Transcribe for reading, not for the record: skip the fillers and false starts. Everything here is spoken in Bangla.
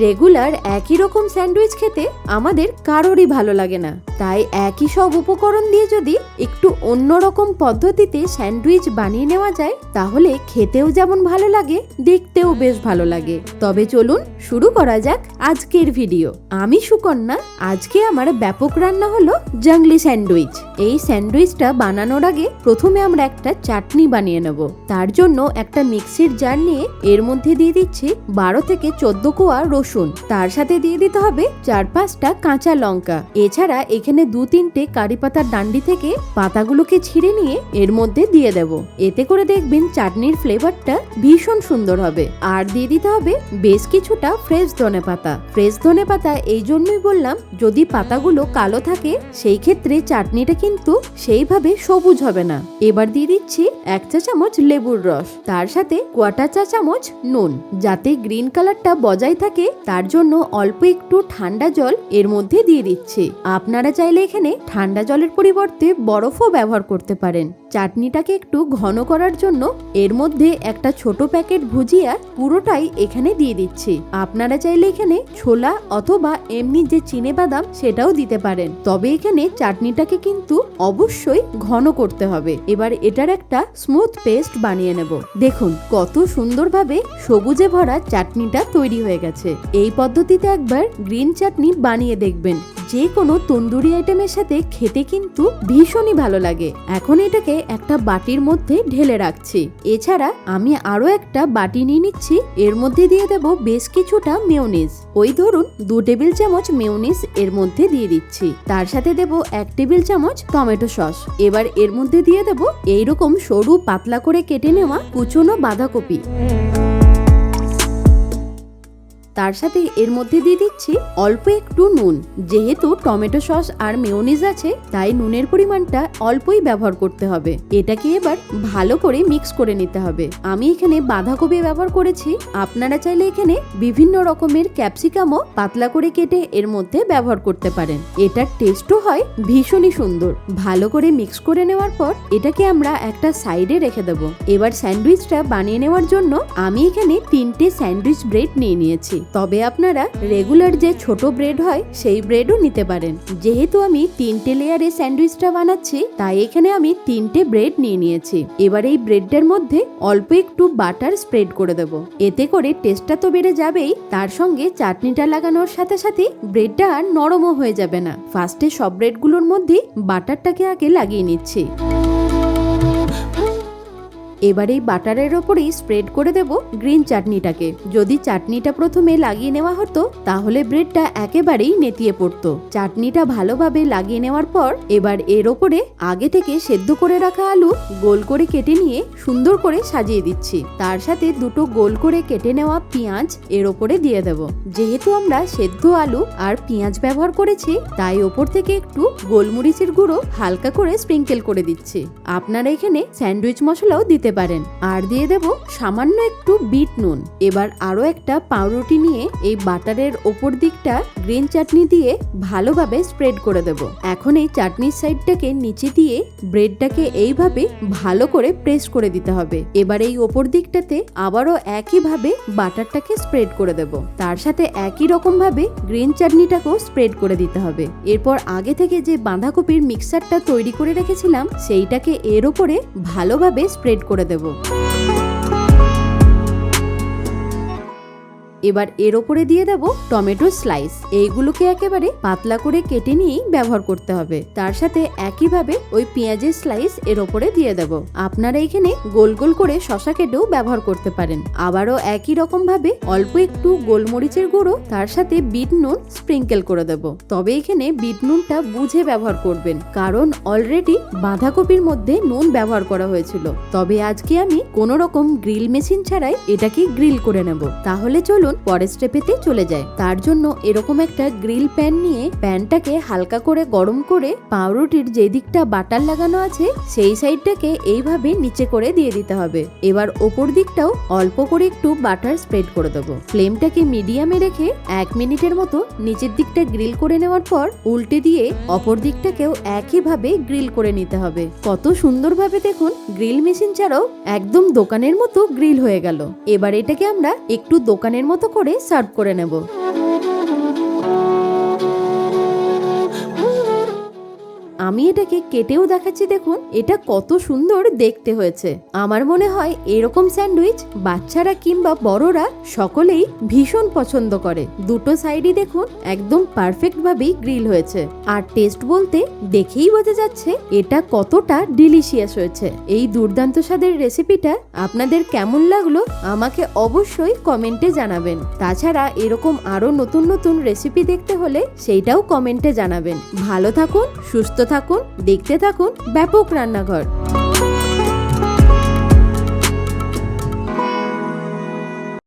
রেগুলার একই রকম স্যান্ডউইচ খেতে আমাদের কারোরই ভালো লাগে না, তাই একই সব উপকরণ দিয়ে যদি একটু অন্যরকম পদ্ধতিতে স্যান্ডউইচ বানিয়ে নেওয়া যায় তাহলে খেতেও যেমন ভালো লাগে, দেখতেও বেশ ভালো লাগে। তবে চলুন শুরু করা যাক আজকের ভিডিও। আমি সুকন্যা। আজকে আমার ব্যাপক রান্না হলো জাংলি স্যান্ডউইচ। এই স্যান্ডউইচটা বানানোর আগে প্রথমে আমরা একটা চাটনি বানিয়ে নেব। তার জন্য একটা মিক্সির জার নিয়ে এর মধ্যে দিয়ে দিচ্ছি 12 থেকে 14 কোয়া রসুন। তার সাথে দিয়ে দিতে হবে 4-5টা কাঁচা লঙ্কা। এছাড়া এখানে 2-3টে কারি পাতার ডান্ডি থেকে পাতাগুলোকে ছিঁড়ে নিয়ে এর মধ্যে দিয়ে দেব। এতে করে দেখবেন চাটনির ফ্লেভারটা ভীষণ সুন্দর হবে। আর দিয়ে দিতে হবে বেশ কিছুটা ফ্রেশ ধনেপাতা। ফ্রেশ ধনেপাতা এই জন্যই বললাম, যদি পাতাগুলো কালো থাকে সেই ক্ষেত্রে চাটনিটা কিন্তু সেইভাবে সবুজ হবে না। এবার দিয়ে দিচ্ছি 1 চা চামচ লেবুর রস, তার সাথে 1/4 চা চামচ নুন। যাতে গ্রিন কালারটা বজায় থাকে তার জন্য অল্প একটু ঠান্ডা জল এর মধ্যে দিয়ে দিচ্ছি। আপনারা চাইলে এখানে ঠান্ডা জলের পরিবর্তে বরফও ব্যবহার করতে পারেন। চাটনিটাকে একটু ঘন করার জন্য এর মধ্যে একটা ছোট প্যাকেট ভুজিয়া পুরোটাই এখানে দিয়ে দিচ্ছি। আপনারা চাইলে এখানে ছোলা অথবা এমনি যে চিনেবাদাম সেটাও দিতে পারেন। তবে এখানে চাটনিটাকে কিন্তু অবশ্যই ঘন করতে হবে। এবার এটার একটা স্মুথ পেস্ট বানিয়ে নেব। দেখুন কত সুন্দরভাবে সবুজে ভরা চাটনিটা তৈরি হয়ে গেছে। এই পদ্ধতিতে একবার গ্রিন চাটনি বানিয়ে দেখবেন, যে কোনো তন্দুরি আইটেমের সাথে খেতে কিন্তু ভীষণই ভালো লাগে। এখন এটাকে একটা বাটির মধ্যে ঢেলে রাখছি। এছাড়া আমি আরো একটা বাটি নিয়ে নিচ্ছি। এর মধ্যে দিয়ে দেব বেশ কিছুটা মেয়োনিজ। ওই ধরুন 2 টেবিল চামচ মেয়োনিজ এর মধ্যে দিয়ে দিচ্ছি। তার সাথে দেব 1 টেবিল চামচ টমেটো সস। এবার এর মধ্যে দিয়ে দেব এইরকম সরু পাতলা করে কেটে নেওয়া কুচনো বাঁধাকপি। তার সাথে এর মধ্যে দিয়ে দিচ্ছি অল্প একটু নুন। যেহেতু টমেটো সস আর মেয়োনিজ আছে তাই নুনের পরিমাণটা অল্পই ব্যবহার করতে হবে। এটাকে এবার ভালো করে মিক্স করে নিতে হবে। আমি এখানে বাঁধাকপি ব্যবহার করেছি। আপনারা চাইলে এখানে বিভিন্ন রকমের ক্যাপসিকামও পাতলা করে কেটে এর মধ্যে ব্যবহার করতে পারেন। এটার টেস্টও হয় ভীষণই সুন্দর। ভালো করে মিক্স করে নেওয়ার পর এটাকে আমরা একটা সাইডে রেখে দেব। এবার স্যান্ডউইচটা বানিয়ে নেওয়ার জন্য আমি এখানে 3টে স্যান্ডউইচ ব্রেড নিয়ে নিয়েছি। তবে আপনারা রেগুলার যে ছোট ব্রেড হয় সেই ব্রেডও নিতে পারেন। যেহেতু আমি 3টে লেয়ারে স্যান্ডউইচটা বানাচ্ছি তাই এখানে আমি 3টে ব্রেড নিয়ে নিয়েছি। এবার এই ব্রেডটার মধ্যে অল্প একটু বাটার স্প্রেড করে দেব। এতে করে টেস্টটা তো বেড়ে যাবেই, তার সঙ্গে চাটনিটা লাগানোর সাথে সাথে ব্রেডটা আর নরমও হয়ে যাবে না। ফার্স্টে সব ব্রেডগুলোর মধ্যে বাটারটাকে আগে লাগিয়ে নিচ্ছি। এবার এই বাটারের ওপরেই স্প্রেড করে দেব গ্রিন চাটনিটাকে। যদি চাটনিটা প্রথমে লাগিয়ে নেওয়া হতো তাহলে ব্রেডটা একেবারেই নেতিয়ে পড়তো। চাটনিটা ভালোভাবে লাগিয়ে নেওয়ার পর এবার এর ওপরে আগে থেকে সেদ্ধ করে রাখা আলু গোল করে কেটে নিয়ে সুন্দর করে সাজিয়ে দিচ্ছি। তার সাথে 2টো গোল করে কেটে নেওয়া পেঁয়াজ এর ওপরে দিয়ে দেব। যেহেতু আমরা সেদ্ধ আলু আর পেঁয়াজ ব্যবহার করেছি তাই ওপর থেকে একটু গোলমরিচের গুঁড়ো হালকা করে স্প্রিঙ্কেল করে দিচ্ছি। আপনারা এখানে স্যান্ডউইচ মশলাও দিতে পারেন। আর দিয়ে দেব সামান্য একটু বিট নুন। এবার আরো একটা পাউরুটি নিয়ে এই বাটারের ওপর দিকটা গ্রিন চাটনি দিয়ে ভালোভাবে স্প্রেড করে দেব। এখন এই চাটনির সাইডটাকে নিচে দিয়ে ব্রেডটাকে এইভাবে ভালো করে প্রেস করে দিতে হবে। এবার এই ওপর দিকটাতে আবারও একইভাবে বাটারটাকে স্প্রেড করে দেব। তার সাথে একই রকম ভাবে গ্রিন চাটনিটাকেও স্প্রেড করে দিতে হবে। এরপর আগে থেকে যে বাঁধাকপির মিক্সচারটা তৈরি করে রেখেছিলাম সেইটাকে এর ওপরে ভালোভাবে স্প্রেড করে দেব। এবার এর ওপরে দিয়ে দেব টমেটো স্লাইস। এইগুলোকে একেবারে পাতলা করে কেটে নিয়েই ব্যবহার করতে হবে। তার সাথে একইভাবে ওই পেঁয়াজের স্লাইস এর ওপরে দিয়ে দেব। আপনারা এখানে গোল গোল করে শসা কেটেও ব্যবহার করতে পারেন। আবারও একই রকম ভাবে অল্প একটু গোলমরিচের গুঁড়ো তার সাথে বিট নুন স্প্রিঙ্কেল করে দেব। তবে এখানে বিট নুনটা বুঝে ব্যবহার করবেন, কারণ অলরেডি বাঁধাকপির মধ্যে নুন ব্যবহার করা হয়েছিল। তবে আজকে আমি কোনো রকম গ্রিল মেশিন ছাড়াই এটাকে গ্রিল করে নেব। তাহলে চলুন পরের স্টেপেতে চলে যায়। তার জন্য এরকম একটা গ্রিল প্যান নিয়ে প্যানটাকে হালকা করে গরম করে পাউরুটির যে দিকটা বাটার লাগানো আছে সেই সাইডটাকে এইভাবে নিচে করে দিয়ে দিতে হবে। এবার ওপর দিকটাও অল্প করে একটু বাটার স্প্রেড করে দেবো। ফ্লেমটাকে মিডিয়ামে রেখে 1 মিনিটের মতো নিচের দিকটা গ্রিল করে নেওয়ার পর উল্টে দিয়ে অপর দিকটাকেও একইভাবে গ্রিল করে নিতে হবে। কত সুন্দরভাবে দেখুন গ্রিল মেশিন ছাড়াও একদম দোকানের মতো গ্রিল হয়ে গেল। এবার এটাকে আমরা একটু দোকানের মতো করে সার্ভ করে নেব। আমি এটাকে কেটেও দেখাচ্ছি, দেখুন এটা কত সুন্দর দেখতে হয়েছে। আমার মনে হয় এরকম স্যান্ডউইচ বাচ্চারা কিংবা বড়রা সকলেই ভীষণ পছন্দ করে। দুটো সাইডই দেখুন একদম পারফেক্ট ভাবেই গ্রিল হয়েছে। আর টেস্ট বলতে দেখেই বোঝা যাচ্ছে এটা কতটা ডিলিশিয়াস হয়েছে। এই দুর্দান্ত স্বাদের রেসিপিটা আপনাদের কেমন লাগলো আমাকে অবশ্যই কমেন্টে জানাবেন। তাছাড়া এরকম আরো নতুন নতুন রেসিপি দেখতে হলে সেইটাও কমেন্টে জানাবেন। ভালো থাকুন, সুস্থ থাকুন, দেখতে থাকুন ব্যাপক রান্নাঘর।